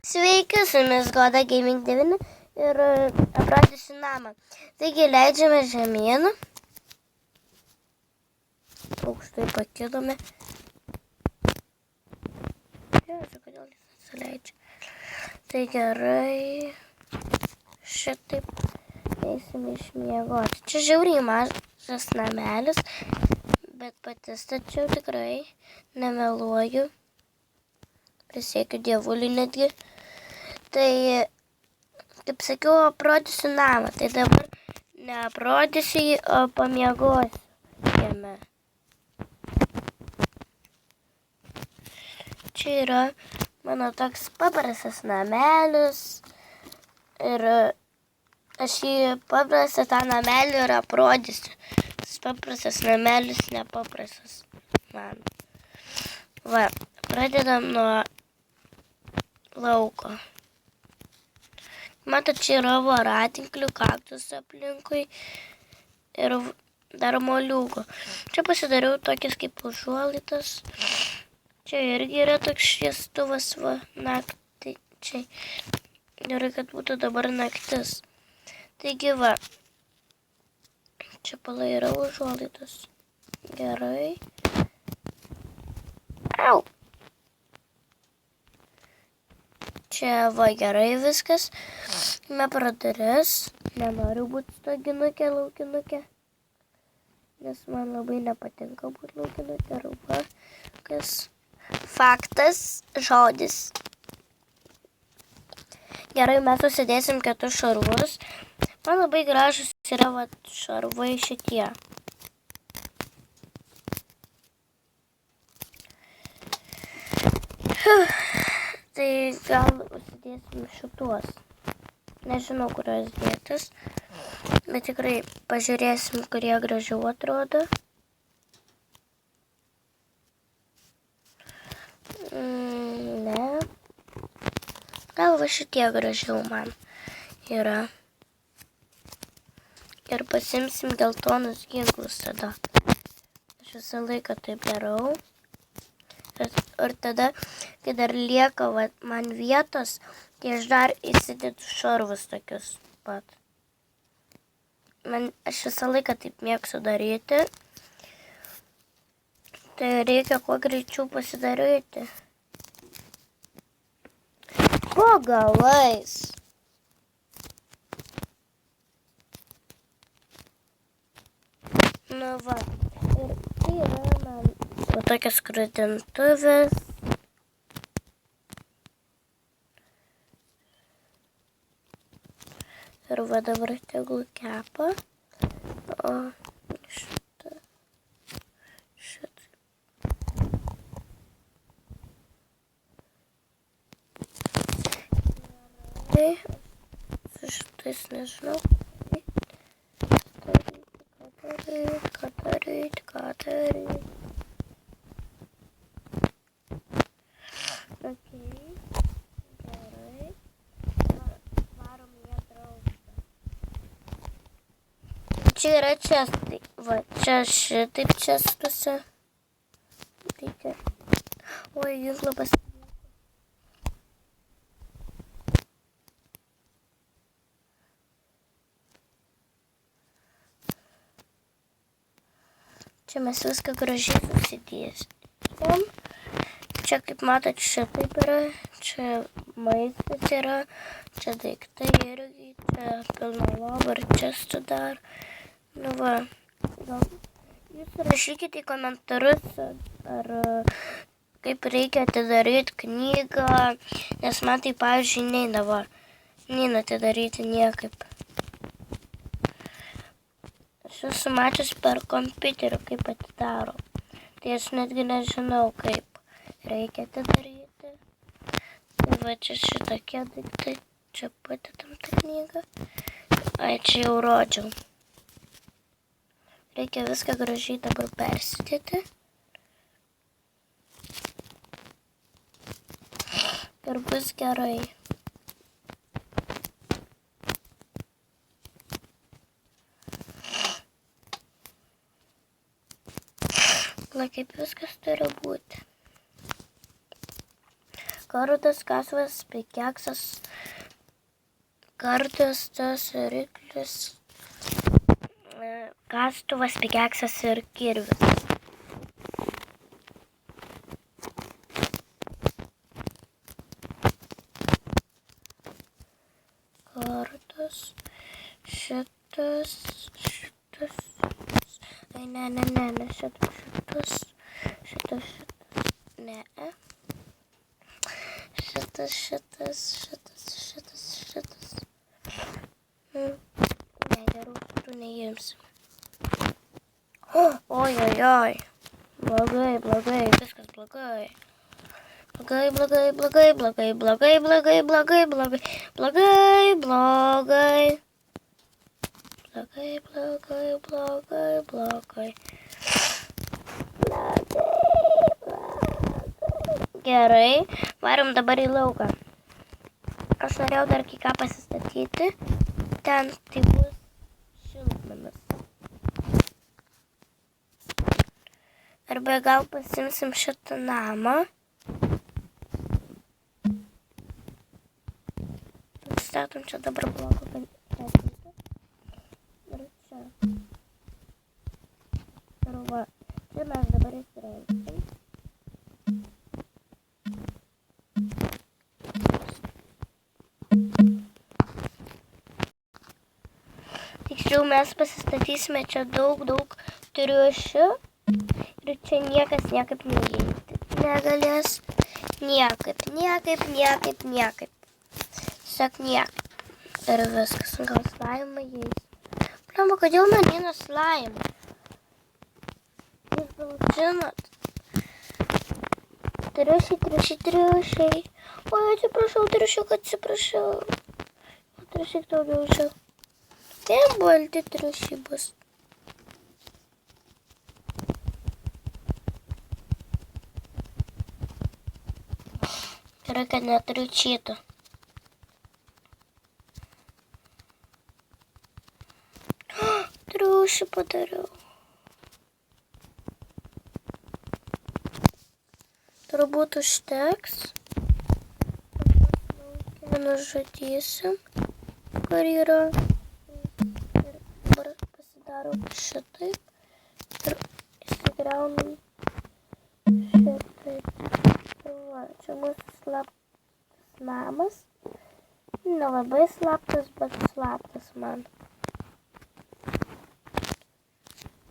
Sveiki, su jumis Goda Gaming 9 ir apradysiu namą. Taigi leidžiame žemyn. Aukštai pakilome. Žiūrėjau, kodėl jis nesileidžia. Tai gerai. Šitaip eisime išmiegoti. Čia žiauriai mažas namelis, bet pati stačiau, tikrai nemeluoju. Prisiekiu dievulį netgi. Tai, kaip sakiau, aprodysiu namą. Tai dabar neaprodysiu jį, o pamiegosiu jame. Čia yra mano toks paprastas namelis. Ir aš jį paprastą tą namelį ir aprodysiu. Tas paprastas namelis nepaprastas man. Va, pradedam nuo lauko. Matot, čia yra voratinklių, kaktus aplinkui ir dar moliūgo. Čia pasidariau tokias kaip užuolaidas. Čia irgi yra toks šviestuvas, va, nakčiai. Gerai, kad būtų dabar naktis. Taigi, va, čia palai yra užuolaidas. Gerai. Au! Čia va gerai viskas. Me pro duris. Nenoriu būti stoginukė, laukinukė. Nes man labai nepatinka būti laukinukė. Arba kas faktas, žodis. Gerai, mes susidėsim kitus šarvus. Man labai gražus yra va, šarvai šitie. Tai gal užsidėsim šituos. Nežinau, kurios dėtis. Bet tikrai pažiūrėsim, kurie gražiau atrodo. Ne. Gal va šitie gražiau man yra. Ir pasimsim geltonus ginklus tada. Aš visą laiką taip darau. Ir tada, kai dar lieka va, man vietos, tai aš dar įsidedu šarvus tokius pat. Aš visą laiką taip mėgstu daryti. Tai reikia kuo greičiau pasidaryti. Po galais. Nu va. Ir tai yra man va tokias skrudintuvės. Ir va dabar tegul kepa. O šitą. Gerai. Su šitais nežinau. Ką daryti. Okay. Gerai. Varom ją draugą. Čia yra čestai. Va, čia šitaip čestuose. Reikia. Oi, jūs labai čia mes viską gražiai susidėsim. Čia, kaip matot, šitaip yra. Čia maistas yra. Čia daiktai irgi. Čia pilna lova ir čia sudar. Nu va. Gal jūs rašykite į komentarus, ar kaip reikia atidaryti knygą. Nes man tai, pavyzdžiui, neina atidaryti niekaip. Aš esu mačius per kompiuterį, kaip atidaro. Tai aš netgi nežinau, kaip reikia atidaryti. Tai va, čia šitokie daiktai. Čia padedam tą knygą. Ai, čia jau rodžiau. Reikia viską gražiai dabar persidėti. Ir bus gerai. Va, kaip viskas turi būti. kardas, kasvas, pikeksas, kardas, tas riklis, kastuvas, pikeksas ir kirvis. Kardas, šitas, ai ne, šitas, ne, šitas. Ne, gerų šitų neimsim. Oi. Blogai, viskas blogai. Blogai. Gerai, varom dabar į lauką. Aš norėjau dar kai ką pasistatyti. Ten tai bus šiltnamis. Arba gal pasimsim šitą namą. Statom čia dabar bloką pastatyti. Ir čia. Ir va, čia mes dabar įsirengsim. Tiksliau mes pasistatysime čia daug triušių. Ir čia niekas niekaip neįeiti negalės. Niekaip. Tiesiog niekaip. Ir viskas. Gal slaimą įeis. Pliamba, kodėl man eina slaimą? Jūs gal žinot? Triušiai. Oi, atsiprašau, atsiprašau. Triušiai daugiau žiau. Ten balti triušiai bus. Gerai, kad neturiu čytų. Triušį padariau. Turbūt užteks. Nužudysim, kur yra. Ir dabar pasidaro šitaip. Ir įsigriaunam šitaip. Va, čia mūsų slaptas namas. Nelabai slaptas, bet slaptas man.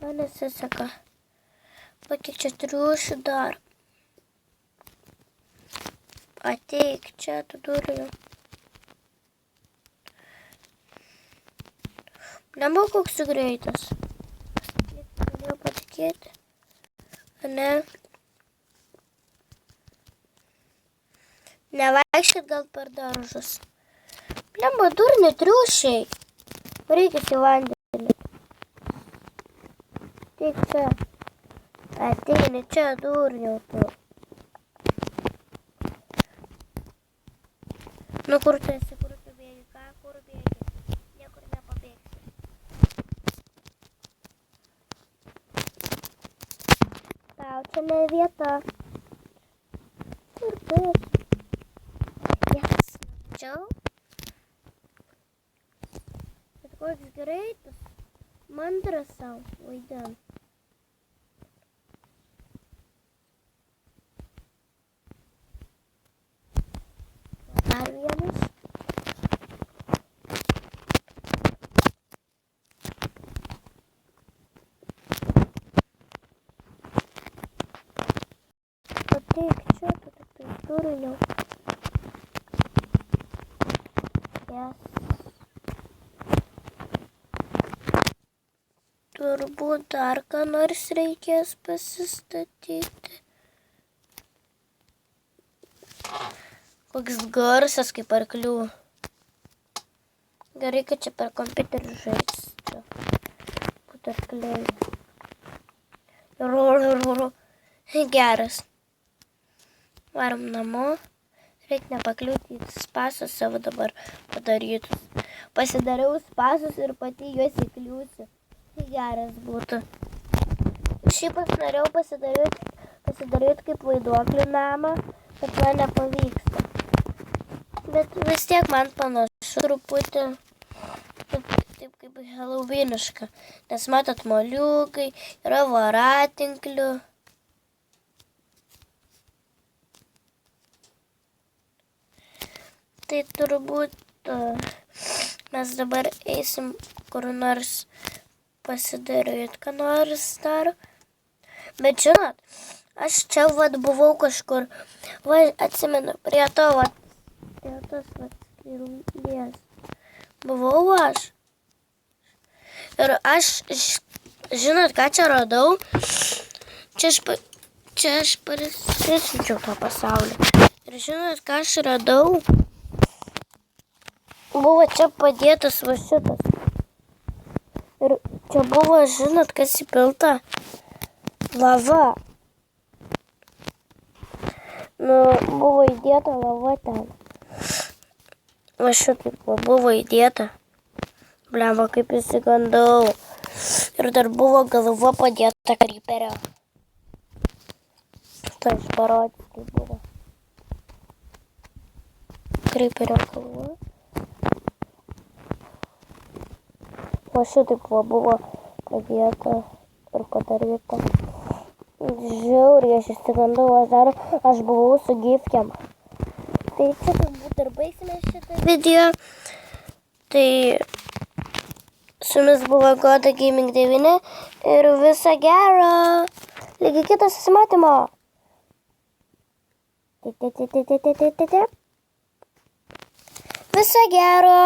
Man nesiseka. Va, kiek čia triušių dar. Ateik čia, tu durėjau. Nemanau, koks greitas. Galėjau patikėti. Ne. Nevaikščiat gal per daržus. Blemba, durni triušiai. Reikės į vandenį. Tik čia. Ateini čia, durniau tu. Nu, kur tu esi, kur tu bėgi, kur bėgi? Niekur nepabėgsi. Tau čia ne vieta. Kur tu esi? Jas, čia? Bet koks greitas. Mandras savo vaidina. Dar vienas. Pateik čia, tu tik tai turiniu. Yes. Turbūt dar ką nors reikės pasistatyti. Koks garsas kaip arklių. Gerai, kad čia per kompiuterį žaisčiau. Būtų arkliai. Geras. Varom namo. Reikia nepakliūti į spasus savo dabar padarytus. Pasidariau spasus ir pati juos įkliūsiu. Geras būtų. Šiaip aš norėjau pasidaryti kaip vaiduoklių namą. Bet man nepavyksta. Bet vis tiek man panašu truputį taip kaip helovyniška. Nes matot, moliūgai, yra voratinklių. Tai turbūt mes dabar eisim kur nors pasidaryti, ką nors dar. Bet žinot, aš čia buvau kažkur, atsimenu, prie to tos skylės. Buvau aš. Ir aš, žinot, ką čia radau? Čia aš prisiunčiau tą pasaulį. Ir žinot, ką aš radau? Buvo čia padėtas va šitas. Ir čia buvo, žinot, kas įpilta? Lava. Nu, buvo įdėta lava ten. Va šitaip buvo įdėta. Blemba, kaip įsigandau. Ir dar buvo galva padėta kryperio. Tai aš parodysiu, kaip buvo. Kryperio galva. O šitaip buvo padėta ir padaryta. Žiauriai, aš įsigandau, aš buvau su gifkiam. Tai čia turbūt ir baigsime šitą video. Tai su jumis buvo Goda Gaming 9 ir viso gero. Lygiai kito susimatymo. Viso gero.